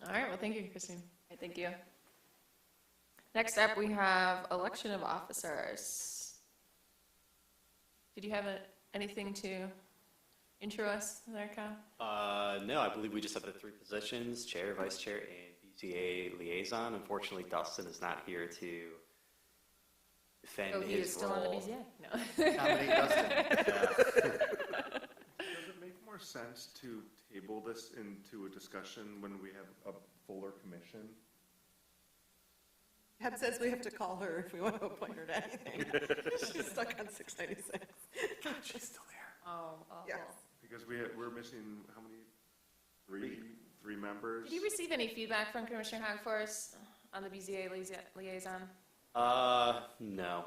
All right, well, thank you, Christine. Okay, thank you. Next up, we have election of officers. Did you have anything to intro us there, Kyle? No, I believe we just have the 3 positions, chair, vice chair, and BZA liaison. Unfortunately, Dustin is not here to defend Oh, he is his still on the role. BZA? No. Nominate Dustin. Does it make more sense to table this into a discussion when we have a fuller commission? Deb says we have to call her if we want to appoint her to anything. She's stuck on 696. She's still there. Oh, awful. Yes. Because we're missing, how many? Three members? Did you receive any feedback from Commissioner Hagforce on the BZA liaison? No.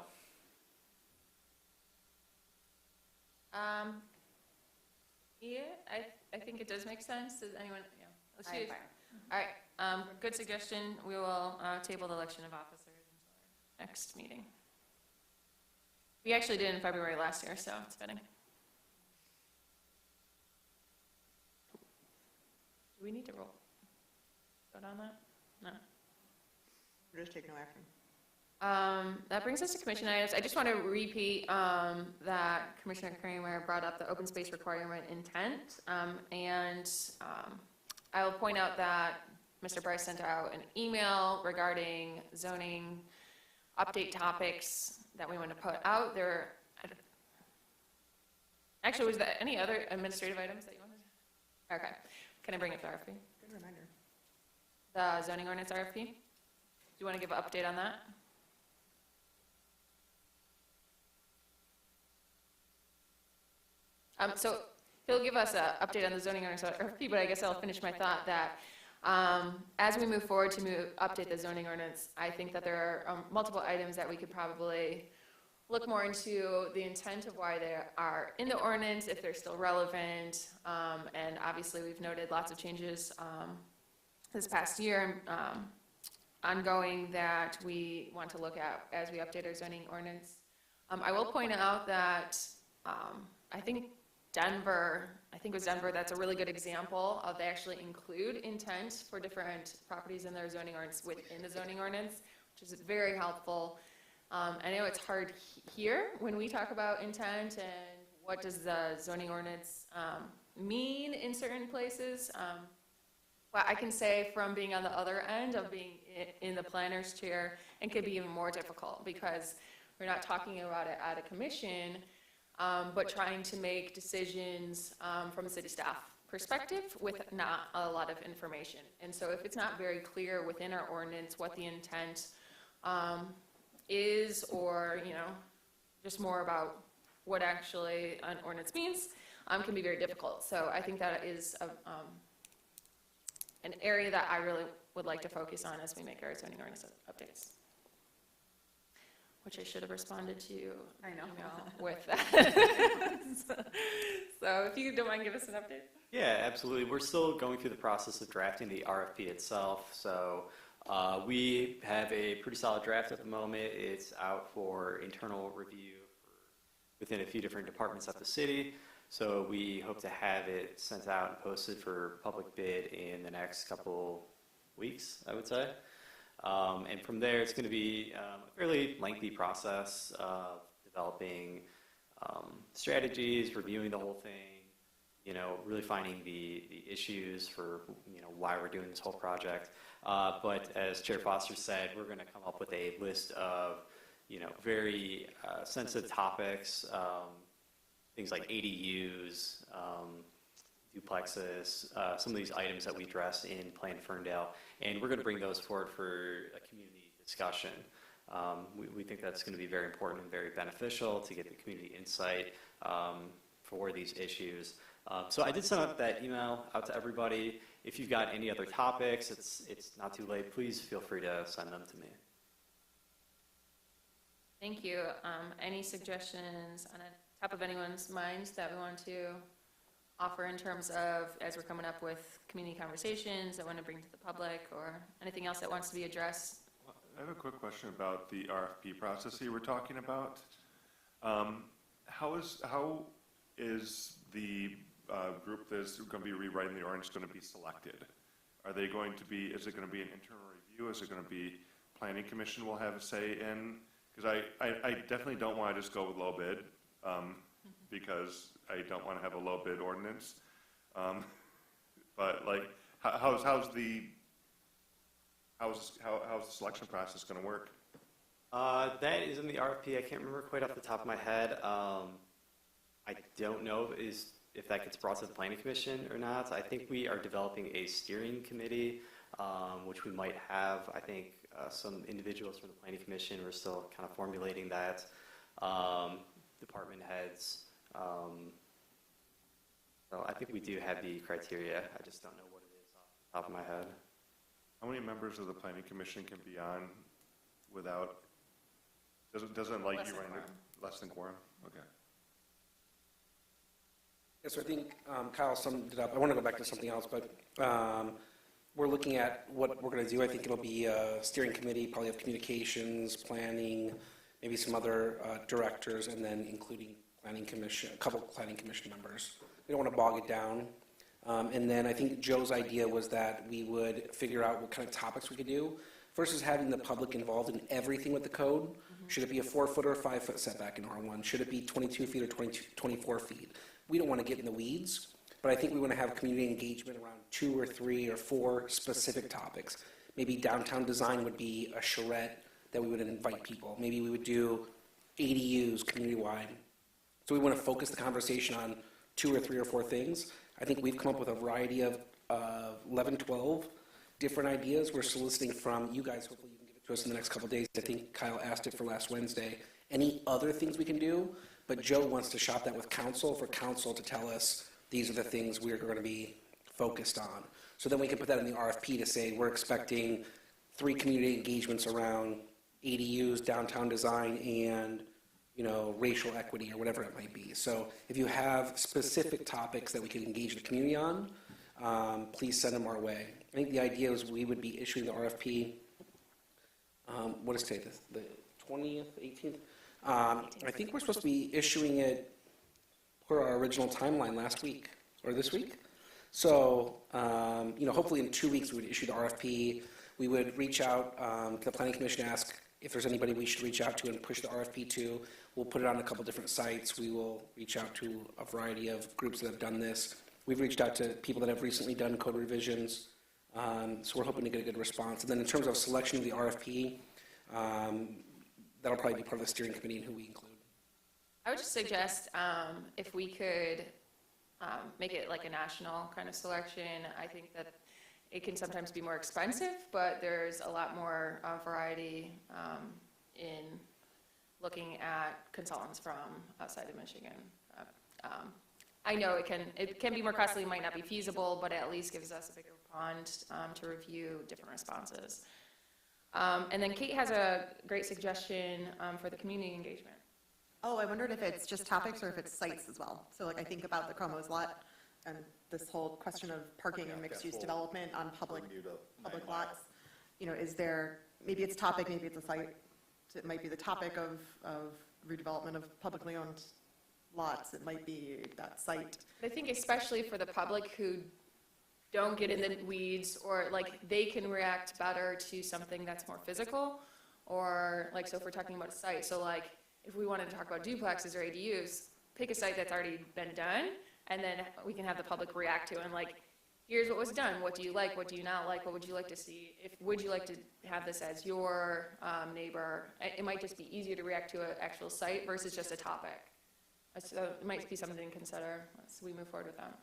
Yeah, I think it does make sense. Does anyone, yeah. Let's I'm use- fine. All right, good suggestion. We will table the election of officers until our next meeting. We actually did in February last year, so it's fitting. Do we need to vote on that? No. We'll just take no action. That brings us to commission items. I just want to repeat that Commissioner Kramer brought up the open space requirement intent. I will point out that Mr. Bryce sent out an email regarding zoning update topics that we want to put out there. Actually, was there any other administrative items that you wanted? Okay. Can I bring up the RFP? Good reminder. The zoning ordinance RFP? Do you want to give an update on that? So he'll give us an update on the zoning ordinance RFP, but I guess I'll finish my thought that as we move forward to update the zoning ordinance, I think that there are multiple items that we could probably look more into the intent of why they are in the ordinance, if they're still relevant, and obviously we've noted lots of changes this past year ongoing that we want to look at as we update our zoning ordinance. I will point out that I think it was Denver, that's a really good example of they actually include intent for different properties in their zoning ordinance within the zoning ordinance, which is very helpful. I know it's hard here when we talk about intent and what does the zoning ordinance mean in certain places. But I can say from being on the other end of being in the planner's chair, it could be even more difficult because we're not talking about it at a commission, but trying to make decisions from a city staff perspective with not a lot of information. And so if it's not very clear within our ordinance what the intent is, or, just more about what actually an ordinance means, can be very difficult. So I think that is an area that I really would like to focus on as we make our zoning ordinance updates. Which I should have responded to you I know. with that. So if you don't mind, give us an update. Yeah, absolutely. We're still going through the process of drafting the RFP itself. So we have a pretty solid draft at the moment. It's out for internal review within a few different departments at the city. So we hope to have it sent out and posted for public bid in the next couple weeks, I would say. And from there, it's going to be a fairly lengthy process of developing strategies, reviewing the whole thing, really finding the issues for, why we're doing this whole project. But as Chair Foster said, we're going to come up with a list of, very sensitive topics, things like ADUs, duplexes, some of these items that we address in Plan Ferndale, and we're going to bring those forward for a community discussion. We think that's going to be very important and very beneficial to get the community insight for these issues. So I did send out that email out to everybody. If you've got any other topics, it's not too late. Please feel free to send them to me. Thank you. Any suggestions on the top of anyone's minds that we want to offer in terms of, as we're coming up with community conversations that want to bring to the public, or anything else that wants to be addressed? I have a quick question about the RFP process you were talking about. How is the group that's going to be rewriting the ordinance going to be selected? Are they going to be, is it going to be an internal review? Is it going to be planning commission will have a say in? Because I definitely don't want to just go with low bid, because I don't want to have a low bid ordinance. But like, how's the selection process going to work? That is in the RFP. I can't remember quite off the top of my head. I don't know if that gets brought to the planning commission or not. I think we are developing a steering committee, which we might have, I think, some individuals from the planning commission. We're still kind of formulating that. Department heads. So I think we do have the criteria. I just don't know what it is off the top of my head. How many members of the planning commission can be on without, doesn't like you running it less than quorum? Okay. Yes, so I think Kyle summed it up. I want to go back to something else, but we're looking at what we're going to do. I think it'll be a steering committee, probably have communications, planning, maybe some other directors, and then including planning commission, a couple planning commission members. We don't want to bog it down. And then I think Joe's idea was that we would figure out what kind of topics we could do versus having the public involved in everything with the code. Should it be a 4-foot or 5-foot setback in R1? Should it be 22 feet or 24 feet? We don't want to get in the weeds, but I think we want to have community engagement around 2 or 3 or 4 specific topics. Maybe downtown design would be a charrette that we would invite people. Maybe we would do ADUs community-wide. So we want to focus the conversation on 2 or 3 or 4 things. I think we've come up with a variety of 11, 12 different ideas. We're soliciting from you guys. Hopefully you can give it to us in the next couple of days. I think Kyle asked it for last Wednesday. Any other things we can do? But Joe wants to shop that with council for council to tell us these are the things we're going to be focused on. So then we can put that in the RFP to say we're expecting 3 community engagements around ADUs, downtown design, and racial equity or whatever it might be. So if you have specific topics that we can engage the community on, please send them our way. I think the idea is we would be issuing the RFP, what is today, the 20th, 18th? I think we're supposed to be issuing it per our original timeline last week or this week. So, hopefully in 2 weeks we would issue the RFP. We would reach out to the Planning Commission, ask if there's anybody we should reach out to and push the RFP to. We'll put it on a couple different sites. We will reach out to a variety of groups that have done this. We've reached out to people that have recently done code revisions. So we're hoping to get a good response. And then in terms of selection of the RFP, that'll probably be part of the steering committee and who we include. I would just suggest if we could make it like a national kind of selection. I think that it can sometimes be more expensive, but there's a lot more variety in looking at consultants from outside of Michigan. I know it can be more costly, might not be feasible, but it at least gives us a bigger pond to review different responses. And then Kate has a great suggestion for the community engagement. Oh, I wondered if it's just topics or if it's sites as well. So like I think about the Cromos lot and this whole question of parking and mixed-use development on public lots. Is there, maybe it's topic, maybe it's a site. It might be the topic of redevelopment of publicly owned lots. It might be that site. I think especially for the public who don't get in the weeds, or like they can react better to something that's more physical, or like, so if we're talking about a site, so like if we wanted to talk about duplexes or ADUs, pick a site that's already been done, and then we can have the public react to it, and like, here's what was done, what do you like, what do you not like, what would you like to see, would you like to have this as your neighbor? It might just be easier to react to an actual site versus just a topic. So it might be something to consider as we move forward with that.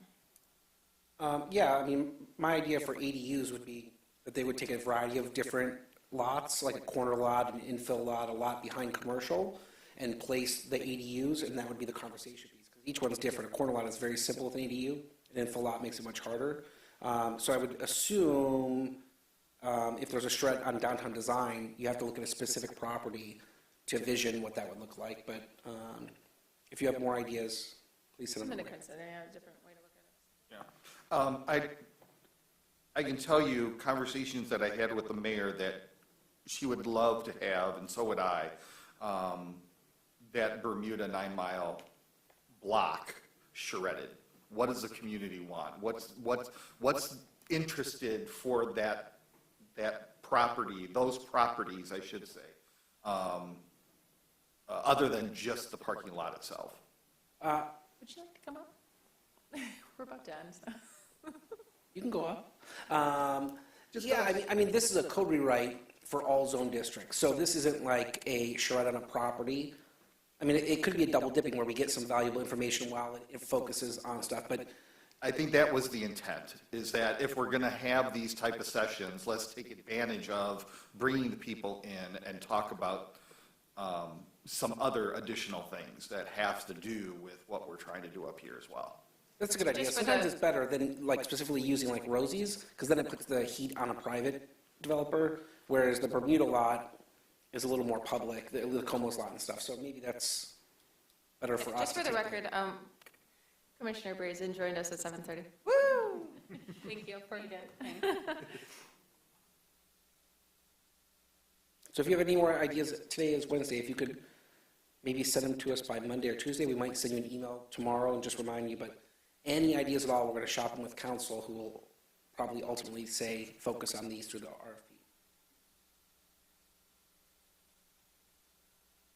My idea for ADUs would be that they would take a variety of different lots, like a corner lot, an infill lot, a lot behind commercial, and place the ADUs, and that would be the conversation piece. Because each one's different. A corner lot is very simple with an ADU. An infill lot makes it much harder. So I would assume if there's a shred on downtown design, you have to look at a specific property to vision what that would look like. But if you have more ideas, please send them Something away. to consider, yeah, a different way to look at it. I can tell you conversations that I had with the mayor that she would love to have, and so would I, that Bermuda 9-mile block shredded. What does the community want? What's interested for that property, those properties, I should say, other than just the parking lot itself? Would you like to come up? We're about to end, so. You can go up. I mean, this is a code rewrite for all zone districts. So this isn't like a charrette on a property. I mean, it could be a double dipping where we get some valuable information while it focuses on stuff, but I think that was the intent, is that if we're going to have these type of sessions, let's take advantage of bringing the people in and talk about some other additional things that have to do with what we're trying to do up here as well. that's a good idea. Sometimes it's better than like specifically using like Rosie's, because then it puts the heat on a private developer, whereas the Bermuda lot is a little more public, the Comos lot and stuff. So maybe that's better for us. Just for to the take record, Commissioner Brazen joined us at 7:30. Woo! Thank you for So if you have any more ideas, today is Wednesday, if you could maybe send them to us by Monday or Tuesday, we might send you an email tomorrow and just remind you, but any ideas at all, we're going to shop them with council, who will probably ultimately say, focus on these through the RFP.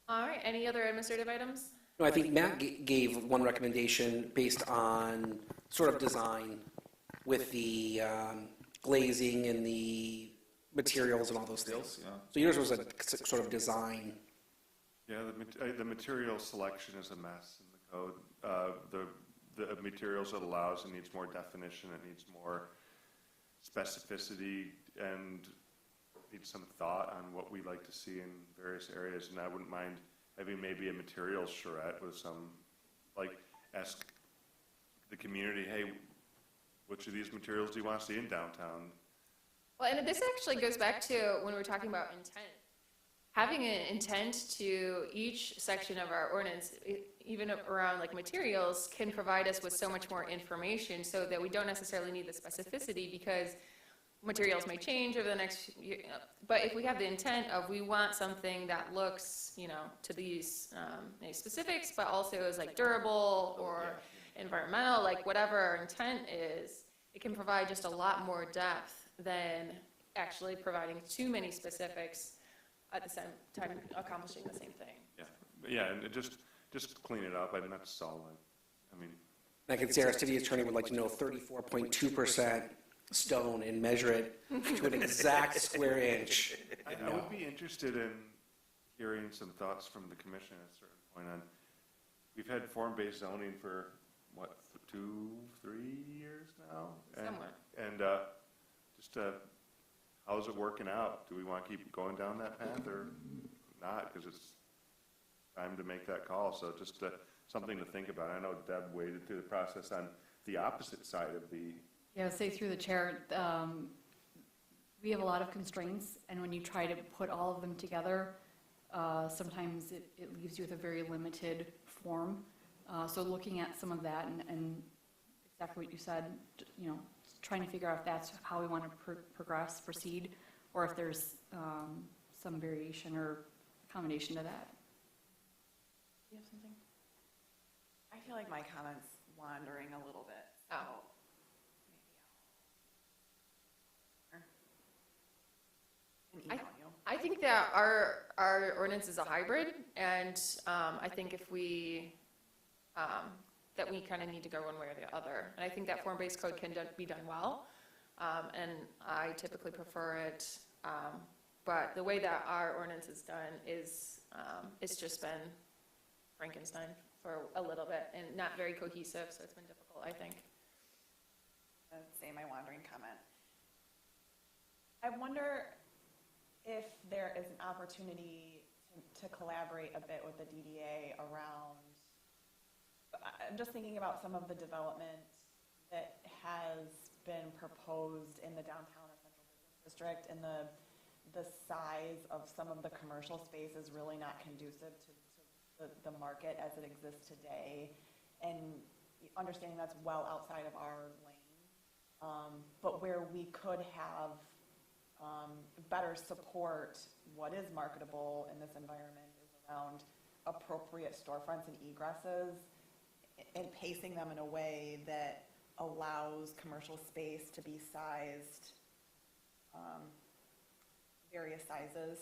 All right, any other administrative items? No, I think Matt gave one recommendation based on sort of design with the glazing and the materials and all those things. Yeah. So yours was a sort of design. Yeah, the material selection is a mess in the code. The materials it allows, it needs more definition, it needs more specificity, and needs some thought on what we like to see in various areas. And I wouldn't mind having maybe a materials charrette with some, like, ask the community, hey, which of these materials do you want to see in downtown? Well, and this actually goes back to when we were talking about intent. Having an intent to each section of our ordinance, even around like materials, can provide us with so much more information so that we don't necessarily need the specificity, because materials may change over the next year. But if we have the intent of, we want something that looks, to these specifics, but also is like durable or environmental, like whatever our intent is, it can provide just a lot more depth than actually providing too many specifics at the same time accomplishing the same thing. Yeah, and just clean it up. I mean, that's solid. I mean, I can see our city attorney would like to know 34.2% stone and measure it to an exact square inch. I would be interested in hearing some thoughts from the commission at a certain point on, we've had form-based zoning for, what, 2-3 years now? Somewhat. And how's it working out? Do we want to keep going down that path or not? Because it's time to make that call. So just something to think about. I know Deb waded through the process on the opposite side of the. Yeah, say through the chair, we have a lot of constraints, and when you try to put all of them together, sometimes it leaves you with a very limited form. So looking at some of that and exactly what you said, trying to figure out if that's how we want to proceed, or if there's some variation or accommodation to that. You have something? I feel like my comment's wandering a little bit. So maybe I'll email you. I think that our ordinance is a hybrid, and I think if we, that we kind of need to go one way or the other. And I think that form-based code can be done well, and I typically prefer it. But the way that our ordinance is done is, it's just been Frankenstein for a little bit and not very cohesive, so it's been difficult, I think. I'd say my wandering comment. I wonder if there is an opportunity to collaborate a bit with the DDA around, I'm just thinking about some of the development that has been proposed in the downtown or central business district, and the size of some of the commercial space is really not conducive to the market as it exists today, and understanding that's well outside of our lane. but where we could have better support what is marketable in this environment is around appropriate storefronts and egresses and pacing them in a way that allows commercial space to be sized, various sizes.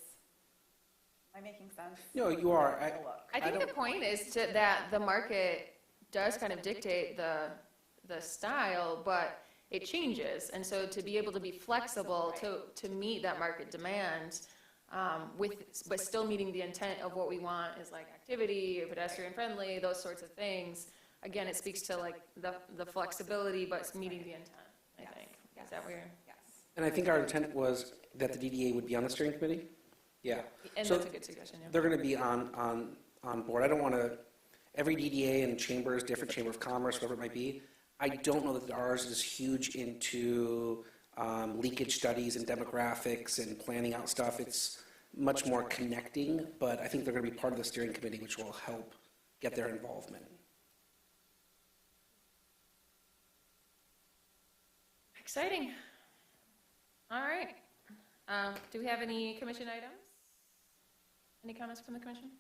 Am I making sense? No, you are. I think the point is that the market does kind of dictate the style, but it changes. And so to be able to be flexible to meet that market demand, but still meeting the intent of what we want is like activity, pedestrian friendly, those sorts of things. Again, it speaks to like the flexibility, but meeting the intent, I think. Is that where? Yes. And I think our intent was that the DDA would be on the steering committee. Yeah. And So that's a good suggestion, yeah. they're going to be on board. I don't want to, every DDA and chambers, different chamber of commerce, whatever it might be, I don't know that ours is huge into leakage studies and demographics and planning out stuff. It's much more connecting, but I think they're going to be part of the steering committee, which will help get their involvement. Exciting. All right. Do we have any commission items? Any comments from the commission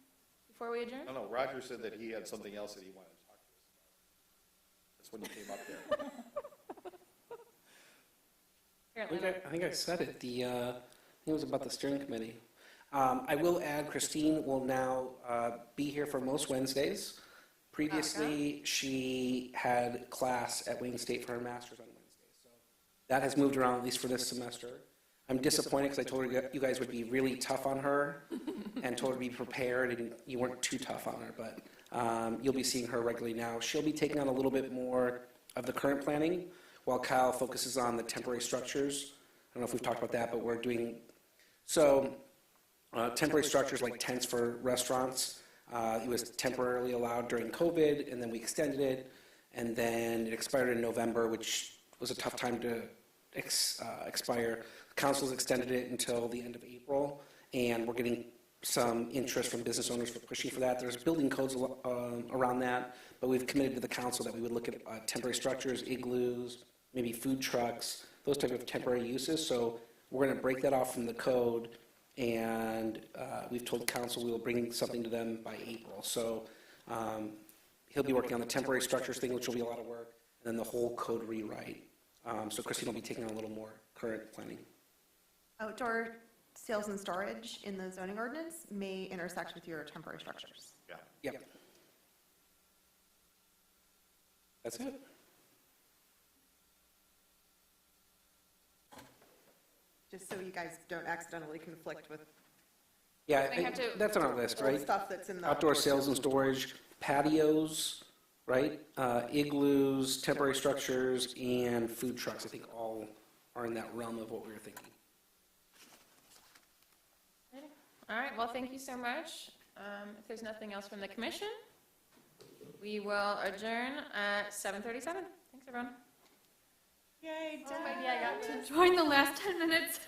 before we adjourn? No, Roger said that he had something else that he wanted to talk to us about. That's when you came up there. Apparently not. I think I said it. I think it was about the steering committee. I will add, Christine will now be here for most Wednesdays. Previously, she had class at Wayne State for her master's on Wednesdays. So that has moved around, at least for this semester. I'm disappointed because I told her you guys would be really tough on her and told her to be prepared, and you weren't too tough on her. But you'll be seeing her regularly now. She'll be taking on a little bit more of the current planning, while Kyle focuses on the temporary structures. I don't know if we've talked about that, but we're doing so. Temporary structures like tents for restaurants. It was temporarily allowed during COVID, and then we extended it, and then it expired in November, which was a tough time to expire. Council's extended it until the end of April, and we're getting some interest from business owners for pushing for that. There's building codes around that, but we've committed to the council that we would look at temporary structures, igloos, maybe food trucks, those type of temporary uses. So we're going to break that off from the code, and we've told council we will bring something to them by April. So he'll be working on the temporary structures thing, which will be a lot of work, and then the whole code rewrite. So Christine will be taking on a little more current planning. Outdoor sales and storage in the zoning ordinance may intersect with your temporary structures. Yeah. Yep. That's it. Just so you guys don't accidentally conflict with Yeah, They have to- that's on our list, all the right? stuff that's in the. Outdoor sales and storage, patios, right? Igloos, temporary structures, and food trucks, I think all are in that realm of what we were thinking. All right, well, thank you so much. If there's nothing else from the commission, we will adjourn at 7:37. Thanks, everyone. Yay, Oh, maybe I got to join the last 10 minutes.